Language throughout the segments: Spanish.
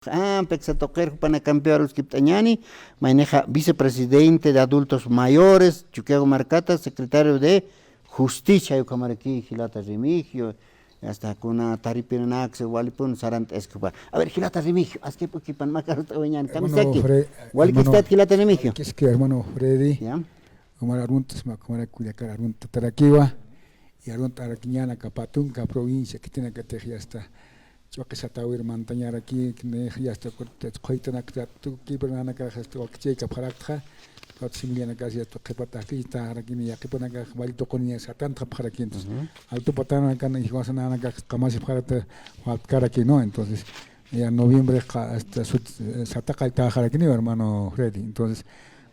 Pexa toquer para campeones Kiptañani, maneja vicepresidente de adultos mayores, Chuquiago Marcata, secretario de Justicia, yo como aquí, Gilata Remigio, hasta con una taripinax, Walipun, Sarant Escobar. A ver, Gilata Remigio, haz que pan macarota oñan, camisaki. Walquistat Gilata Remigio. ¿Qué es que hermano Freddy? ¿Ya? Como la runtas, como la cuyacara, runta taraquiwa, y runta araquiñana, capatunca, provincia, que tiene que tejer hasta. Yo que satawir montañar aquí, que ya está coitana que tu kiberana que has tu chica para acá, got similiana que ya tu que pata aquí está aquí ya que pona que valito con ya satan para aquí entonces alto patana que y vas a nada que camas para te cara aquí no entonces ya en noviembre hasta sataka está aquí ni hermano Freddy entonces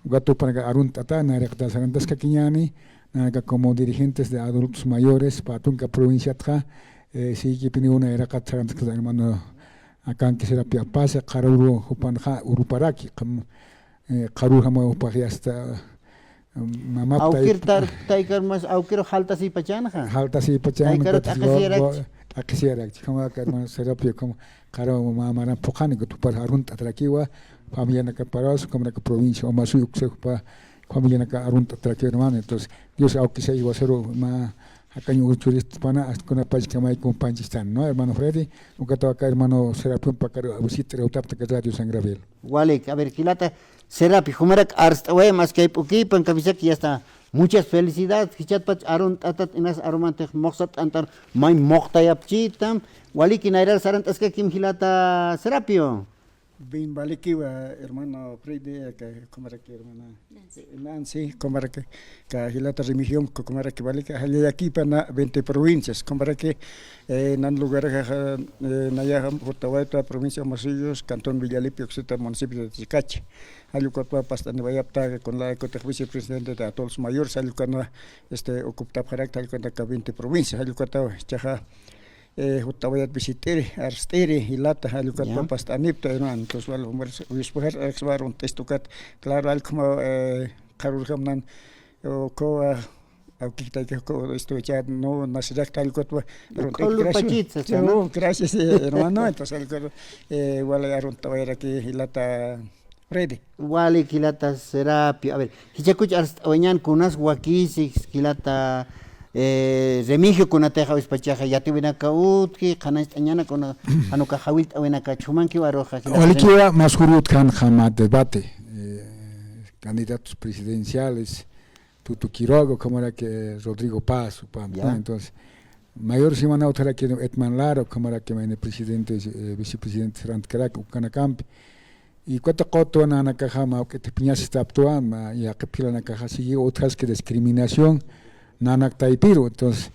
gato para que arun tata na recta sarantas que quiñani na como dirigentes de adultos mayores para tunca provincia tra sí que tiene una era catran que hermano acá que será pia pasa caruru hupanha uruparaki como caru hama upagi hasta mamá Aukir taikar mas aukir halta si pachana. halta si pachana Akasiera. como que hermano será pia como caro mamá pojani que tu para arunta atraquiwa familia na caparos como na provincia o masu yukse pa familia na arunta atraquiwa hermano entonces Dios aunque sea iba a ser más acá en Uchurist pana hasta con la país que hay con Panchistan, ¿no? Hermano Freddy, nunca estaba acá hermano Serapio para que visite el tapte que radio San Gabriel. Walik, a ver, Gilata, Serapi, Humarak Arst, oye, más que aquí, Pancavisa, que ya está. Muchas felicidades, Hichat Pach Arun Tatat Inas Aromante Moxat Antar, May Moxta Yapchitam, Walik, Naira Sarant, es que Kim Gilata Serapio. Bien, vale que hermano Freddy, que como era que hermana Nancy, como era que Gilata Remigio, como era que vale que hay aquí para 20 provincias, como era que en lugar Naya, Portahueta, provincia de Masillos, Cantón Villalipio, etc., municipio de Ticache. Hay un cuerpo hasta en Vayapta con la vicepresidente de todos mayores, hay un cuerpo ocupa para que 20 provincias, hay un cuerpo chaja. Jutawayat visitere, arstere, hilata, alukat papas tanipta, hermano, entonces, bueno, después exbar un testucat, claro, al como carurgamnan, o coa, aunque esto ya no nacerá tal cosa, pero gracias, hermano, entonces, igual a runtawayar aquí, hilata. Ready. Wali Kilata Serapio. A ver, Hichakuch Oñan Kunas Wakis, Kilata Remigio con ateja despachaja, ya tuve una cautki, canas añana con anuka hawit o una cachumanqui baroja. Walikiwa más hurut kan jamás debate. Candidatos presidenciales, Tutu Quiroga, como era que Rodrigo Paz, entonces. Mayor semana otra que Etman Laro, como era que el presidente, vicepresidente Rand Carac, Ucanacampi. Y cuánto coto en la caja, que te piñas está actuando, y a que pila en la caja sigue otras que discriminación, nanak taipiro. Entonces,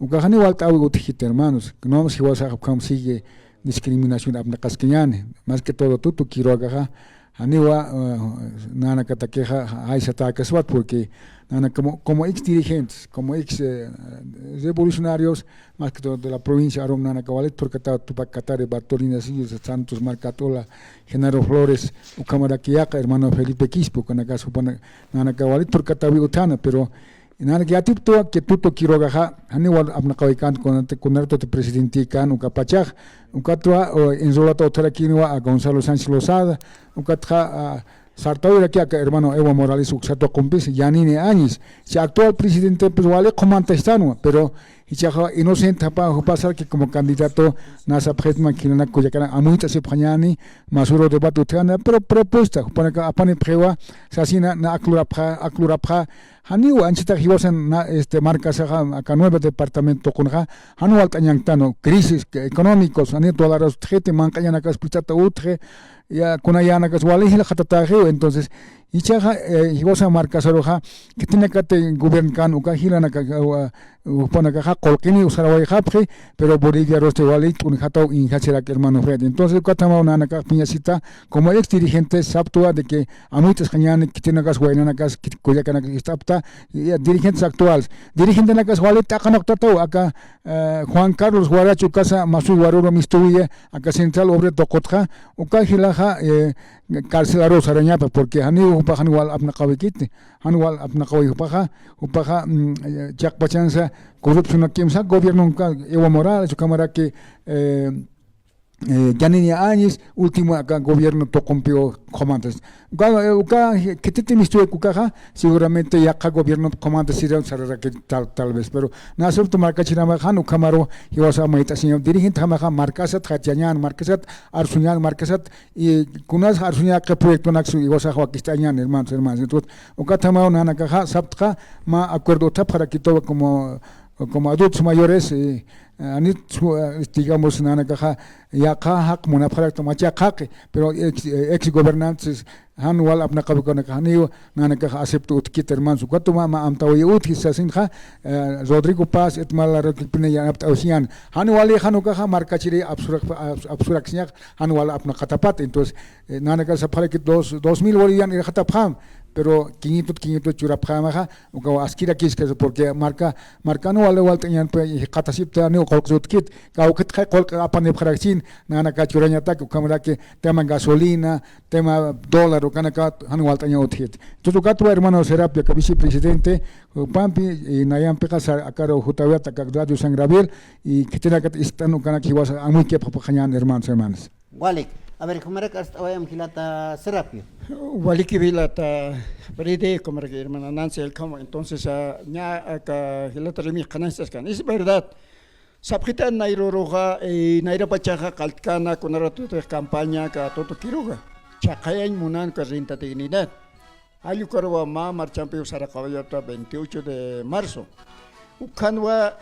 Ucajani igual algo tijite hermanos, no si vas a como sigue discriminación abna casquiñane, más que todo tú quiero agaja, aniwa nanak ataqueja, hay ataques porque como ex dirigentes, como ex revolucionarios, más que todo de la provincia Arom Nanakawalet, porque estaba Tupac Catare, Bartolina Sillos, Santos Marcatola, Genaro Flores, Ucamaraquiaca, hermano Felipe Quispo, con acá supone Nanakawalet, porque estaba Utana, pero nana que atipto que tuto quirogaja, aniwal abnakawaikan con el presidente kan, Ucapachaj, Ucatua, o en Zolato Taraquinua, a Gonzalo Sánchez Lozada, Ucatja, Sartawira que hermano Evo Morales uxato compis yanine años si actual presidente pues vale como antestano pero inocente para pasar que como candidato nasa pretman kinana cuya kana amuita se pañani masuro debate utana pero propuesta para que apane prewa sasina na aklurapha hani anchita hiwasan na marca saga acá nuevo departamento con ha anual cañantano crisis económicos ani todas las gente mancayana que escuchata utre ya con ayana que suale la jatataje entonces y chaja higosa marca saroja que tiene que te goberncan o cajila na upana caja colquini usara japje pero Bolivia roste vale con jato y hachera que hermano Fred entonces catama una na piñacita como ex dirigente saptua de que a muchas cañanes que tiene gas buena gas que cuya kana que está dirigentes actuales dirigente na gas vale tacanok tato acá Juan Carlos Guaracho casa masu guaroro mistuye acá central obre tocotja o cajila carcelaro sarañapa porque hani upahan wal apna kawikit hanwal apna kawi upaha jak pachansa corrupción aquí gobierno Evo Morales su cámara que ya ni años último acá gobierno tocompió comandas que te mistué cucaja seguramente ya acá gobierno comandas irán sarara que tal vez pero nasur tu marca chirama hanu camaro y vas a maita señor dirigente hamaja marcasat hachañan marcasat arsuñan marcasat y kunas arsuñan que proyecto naxu y vas a juaquistañan hermanos entonces uka tamao nana caja saptka ma acuerdo tap para que todo como adultos mayores digamos nana caja ya caja como una para tomar ya caque pero ex gobernantes han wal apna kabu kana kahani nana caja acepto utkit hermano su cuanto ma amta oye utkisa sinja Rodrigo Paz et malar pine ya apta osian han wali hanu caja marca chiri absuraxia han wal apna katapat entonces nana caja para que 2000 bolivian ir katapam pero 500 churapjamaja o askira kiska porque marca no vale walteñan pe katasipta ne kolkut kaukit kolka apane praxin nana ka churaña ta kamera que tema gasolina tema dólar o kanaka han walteña otit tutukato hermano Serapia que vicepresidente pampi y nayam pecas akaro jutawata ka radio San Gabriel y que tiene que estar no kanaki was amuy que papañan hermanos Walik a ver, ¿cómo era que hoy Gilata Serapio? Waliki Vilata, Bride, como que hermana Nancy, el como entonces ya acá Gilata Remi Canastas can. Es verdad. Sapita Nairoga y Naira Pachaja, Calcana, con la campaña que todo Quiroga. Chacaya Munan, que renta dignidad. Ayucarwa Ma, marchampi Saracavallata, 28 de marzo. Ucanwa,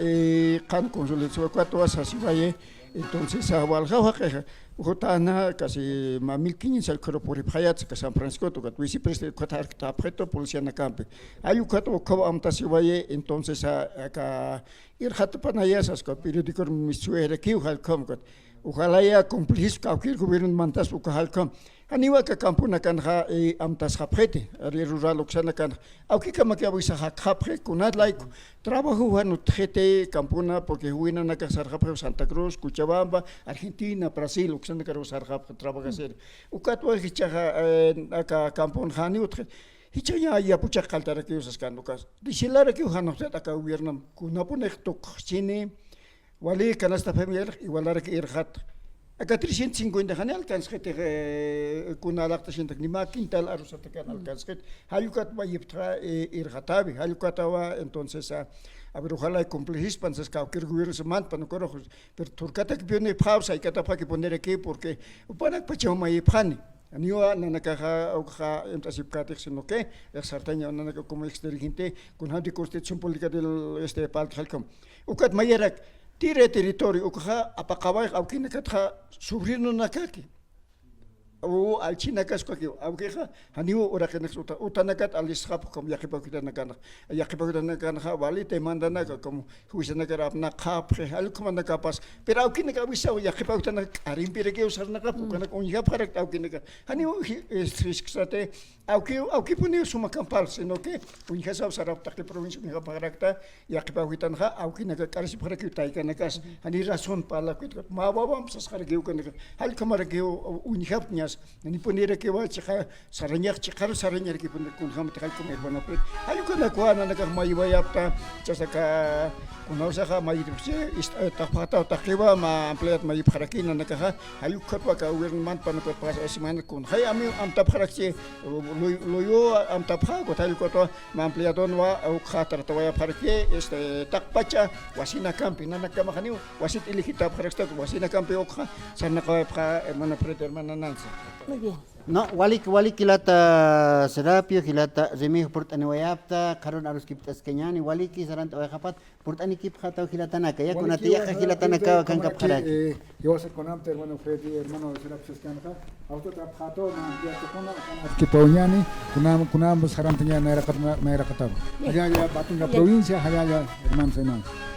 Can Consulado, 4 horas así vaya. Entonces, a Waljaja, Jotana, casi 1500 al coro por Hipayat, que San Francisco, que vicepresidente Qatar, que está preto, policía en la campe. Hay un cato como Amtasivaye, entonces a Irhat Panayas, que periódico Misuere, que Halcom, ojalá ya cumplís cualquier gobierno mantas o Halcom. Aniwa que campuna canja amtas japete, ari rural oxana canja. Aunque como que avisa japre, con nada laico. Trabajo bueno tete campuna porque huina na casar japre Santa Cruz, Cochabamba, Argentina, Brasil, oxana caro sar japre trabajo hacer. Ucato hichaja acá campun hani utre. Hichaya ya pucha caltara que usas canucas. Disilara que uhano te acá gobierno kunapune tok chine. Wali canasta familiar igualar que irhat. Acá 350 hanel alcanzate con alacta sienta ni ma quintal arusata can alcanzate hayukat va yiptra irgatabi hayukatawa entonces a ver ojalá complejis pansas que el gobierno se manda para no corrojos pero turcata que pone pausa y cata para que poner aquí porque para pachoma y pani aniwa nanakaja oja entasipkate sino que la sartaña nanaka como exdirigente con la constitución política del este palco halcom ukat mayerak tire territorio ukaha apakawai aukin katha subrino nakaki o alchina kaskaki aukeha haniu ora kenexuta utanakat aliskhap kom yakipakita nakana yakipakita nakana wali te mandana como huisana karapna khap halkuma nakapas pero aukin kabisa yakipakita nakarimpire ke usar nakap kana onja parak aukin haniu striskate auki puni suma kampal sino que unja sa sarap takle provincia ni parakta yakipakita nakha aukin nakarisi parakita ikanakas hani razon pala kut ma babam saskargeu kana halkuma regeu unja nyas ni ponera que va chica sarañar chicar sarañar que pone con ham tal como bueno pues hay una cuana na mai vai apta chasaka kuna usaha mai dipse tapata takiba ma ampliat mai parakina na ka hay ukatwa ka gouvernement pan ko pas semana kun hay ami am taprakse loyo am tapha ko tal ko to ma ampliaton wa au khatar to ya parke este takpacha wasina campi na kama khaniu wasit ilikita paraksta wasina campi okha sana ka pa mana pretermana nansa. Muy bien. No, walik kilata Serapio, kilata Remig Portani Wayapta, Karon Aruskiptas Kenyani, waliki Saranta Wayapat, Portani Kip Hata Hilatanaka, ya con Atia Hilatanaka, Kankapara. Yo sé con Amter, hermano Freddy, hermano Serapio Scanca, Autotrapato, Kipoñani, Kunam Sarantania, Naira Kataba. Allá, Batunga provincia, allá, hermanos.